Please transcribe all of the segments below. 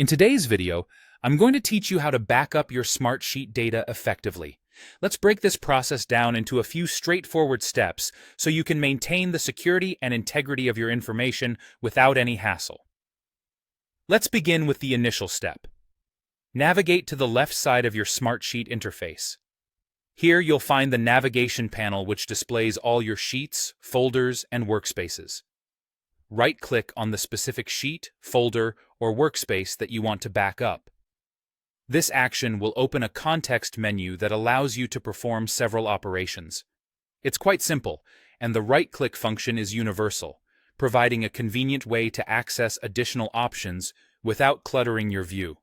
In today's video, I'm going to teach you how to back up your Smartsheet data effectively. Let's break this process down into a few straightforward steps so you can maintain the security and integrity of your information without any hassle. Let's begin with the initial step. Navigate to the left side of your Smartsheet interface. Here you'll find the navigation panel which displays all your sheets, folders, and workspaces. Right-click on the specific sheet, folder, or workspace that you want to back up. This action will open a context menu that allows you to perform several operations. It's quite simple, and the right-click function is universal, providing a convenient way to access additional options without cluttering your view.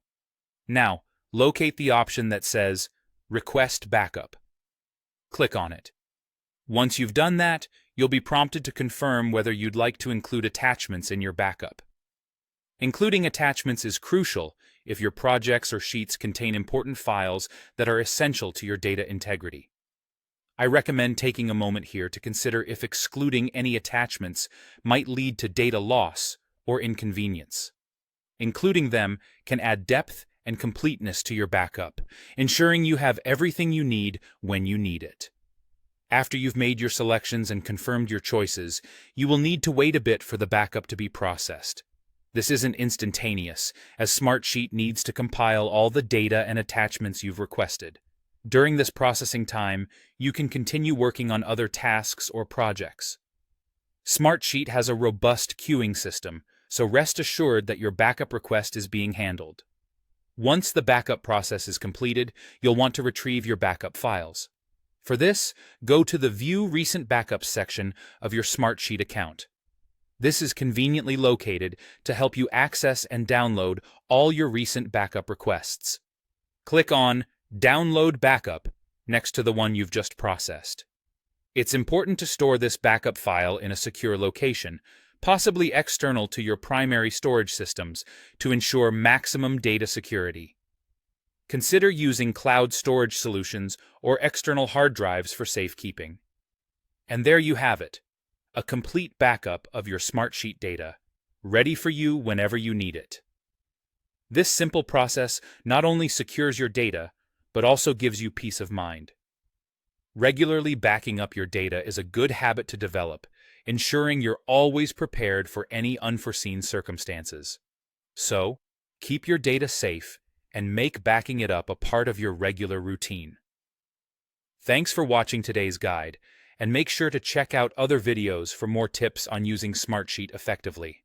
Now, locate the option that says Request Backup. Click on it. Once you've done that, you'll be prompted to confirm whether you'd like to include attachments in your backup. Including attachments is crucial if your projects or sheets contain important files that are essential to your data integrity. I recommend taking a moment here to consider if excluding any attachments might lead to data loss or inconvenience. Including them can add depth and completeness to your backup, ensuring you have everything you need when you need it. After you've made your selections and confirmed your choices, you will need to wait a bit for the backup to be processed. This isn't instantaneous, as Smartsheet needs to compile all the data and attachments you've requested. During this processing time, you can continue working on other tasks or projects. Smartsheet has a robust queuing system, so rest assured that your backup request is being handled. Once the backup process is completed, you'll want to retrieve your backup files. For this, go to the View Recent Backups section of your Smartsheet account. This is conveniently located to help you access and download all your recent backup requests. Click on Download Backup next to the one you've just processed. It's important to store this backup file in a secure location, possibly external to your primary storage systems, to ensure maximum data security. Consider using cloud storage solutions or external hard drives for safekeeping. And there you have it, a complete backup of your Smartsheet data, ready for you whenever you need it. This simple process not only secures your data, but also gives you peace of mind. Regularly backing up your data is a good habit to develop, ensuring you're always prepared for any unforeseen circumstances. So, keep your data safe and make backing it up a part of your regular routine. Thanks for watching today's guide, and make sure to check out other videos for more tips on using Smartsheet effectively.